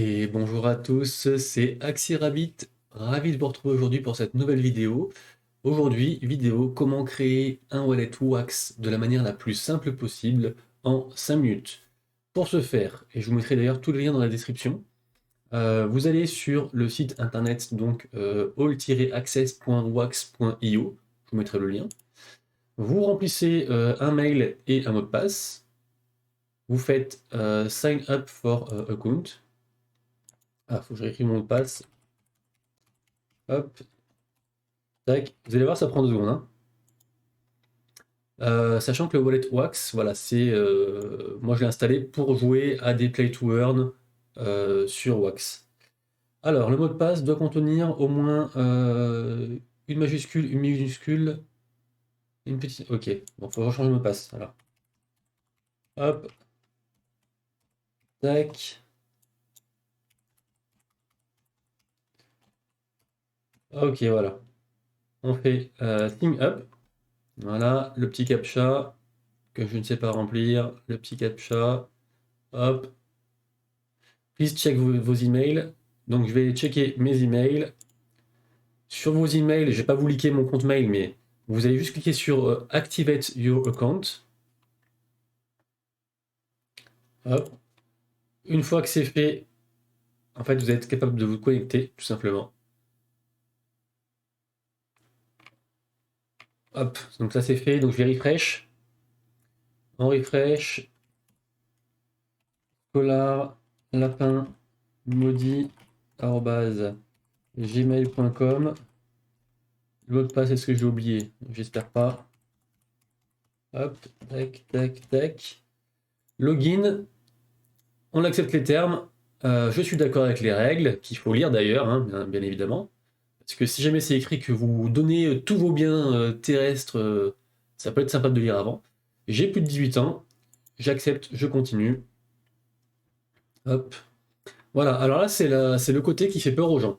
Et bonjour à tous, c'est AxiRabbit, ravi de vous retrouver aujourd'hui pour cette nouvelle vidéo. Aujourd'hui, vidéo comment créer un wallet Wax de la manière la plus simple possible en 5 minutes. Pour ce faire, et je vous mettrai d'ailleurs tous les liens dans la description, vous allez sur le site internet donc all-access.wax.io, je vous mettrai le lien. Vous remplissez un mail et un mot de passe. Vous faites sign up for account. Ah, faut que je réécris mon mot de passe. Hop, tac. Vous allez voir, ça prend 2 secondes, hein. Sachant que le wallet Wax, voilà, c'est moi je l'ai installé pour jouer à des play to earn sur Wax. Alors, le mot de passe doit contenir au moins une majuscule, une minuscule, une petite. Ok, bon, faut changer le mot de passe. Alors, hop, tac. Ok, voilà. On fait thing up. Voilà, le petit captcha que je ne sais pas remplir. Le petit captcha. Hop. Please check vos emails. Donc je vais checker mes emails. Sur vos emails, je ne vais pas vous liker mon compte mail, mais vous allez juste cliquer sur Activate your account. Hop. Une fois que c'est fait, en fait, vous êtes capable de vous connecter, tout simplement. Hop, donc ça c'est fait. Donc je vais refresh. En refresh, Scholar, lapin, maudit, gmail.com. Le mot de passe, est-ce que j'ai oublié? J'espère pas. Hop, tac, tac, tac. Login, on accepte les termes. Je suis d'accord avec les règles, qu'il faut lire d'ailleurs, hein, bien évidemment. Parce que si jamais c'est écrit que vous donnez tous vos biens terrestres, ça peut être sympa de lire avant. J'ai plus de 18 ans, j'accepte, je continue. Hop. Voilà, alors là c'est le côté qui fait peur aux gens.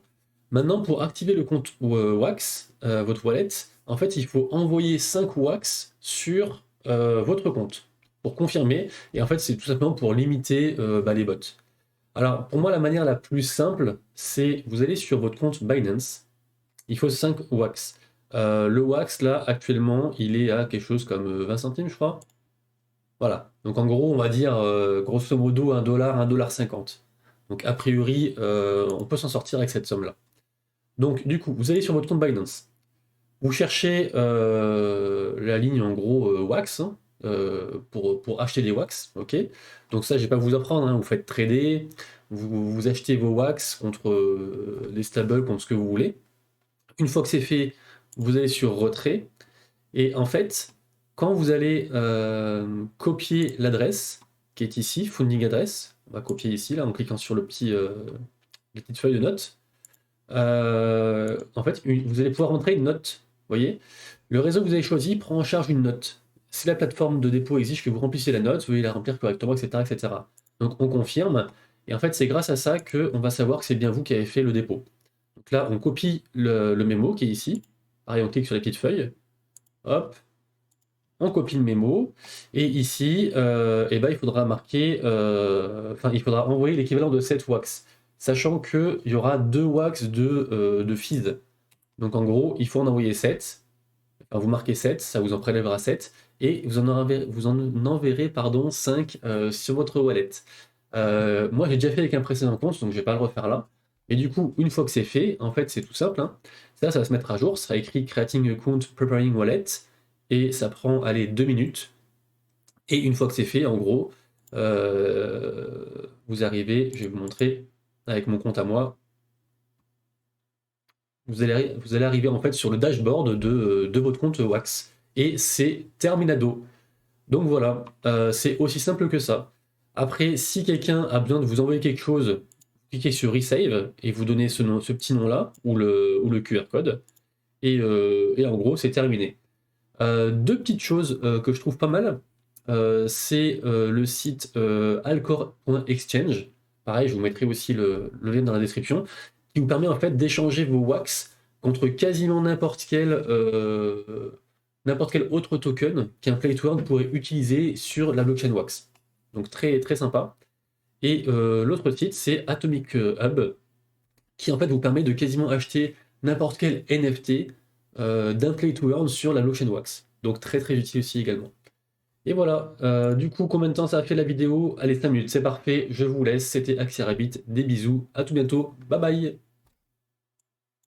Maintenant, pour activer le compte Wax, votre wallet, en fait, il faut envoyer 5 Wax sur votre compte pour confirmer. Et en fait, c'est tout simplement pour limiter les bots. Alors, pour moi, la manière la plus simple, c'est vous allez sur votre compte Binance. Il faut 5 Wax. Le Wax, là, actuellement, il est à quelque chose comme 20 centimes, je crois. Voilà. Donc, en gros, on va dire, grosso modo, 1 $, 1,50 $. Donc, a priori, on peut s'en sortir avec cette somme-là. Donc, du coup, vous allez sur votre compte Binance. Vous cherchez la ligne, en gros, Wax, hein, pour acheter des Wax, ok? Donc ça, je vais pas vous apprendre, hein, vous faites trader, vous achetez vos Wax contre les stables, contre ce que vous voulez. Une fois que c'est fait, vous allez sur retrait, et en fait, quand vous allez copier l'adresse, qui est ici, funding address, on va copier ici, là, en cliquant sur la petite feuille de notes, en fait, vous allez pouvoir rentrer une note. Vous voyez, le réseau que vous avez choisi prend en charge une note. Si la plateforme de dépôt exige que vous remplissiez la note, vous devez la remplir correctement, etc., etc. Donc on confirme, et en fait c'est grâce à ça qu'on va savoir que c'est bien vous qui avez fait le dépôt. Donc là, on copie le mémo qui est ici. Pareil, on clique sur la petite feuille. Hop, on copie le mémo. Et ici, il faudra marquer, il faudra envoyer l'équivalent de 7 wax. Sachant qu'il y aura 2 wax de feed. Donc en gros, il faut en envoyer 7. Enfin, vous marquez 7, ça vous en prélèvera 7. Et vous en enverrez pardon, 5 sur votre wallet. Moi, j'ai déjà fait avec un précédent compte, donc je ne vais pas le refaire là. Et du coup, une fois que c'est fait, en fait, c'est tout simple, hein. Ça va se mettre à jour. Ça sera écrit Creating Account, Preparing Wallet. Et ça prend, allez, 2 minutes. Et une fois que c'est fait, en gros, vous arrivez, je vais vous montrer avec mon compte à moi. Vous allez arriver en fait sur le dashboard de votre compte Wax. Et c'est terminado. Donc voilà, c'est aussi simple que ça. Après, si quelqu'un a besoin de vous envoyer quelque chose, cliquez sur Resave et vous donnez ce petit nom-là ou le QR code. Et en gros, c'est terminé. 2 petites choses que je trouve pas mal. C'est le site alcor.exchange. Pareil, je vous mettrai aussi le lien dans la description, qui vous permet en fait d'échanger vos wax contre quasiment n'importe quel autre token qu'un play to earn pourrait utiliser sur la blockchain Wax. Donc très très sympa. Et l'autre site, c'est Atomic Hub, qui en fait vous permet de quasiment acheter n'importe quel NFT d'un play to earn sur la blockchain Wax. Donc très très utile aussi également. Et voilà, du coup, combien de temps ça a fait la vidéo? Allez, 5 minutes, c'est parfait, je vous laisse, c'était Axie Rabbit, des bisous, à tout bientôt, bye bye!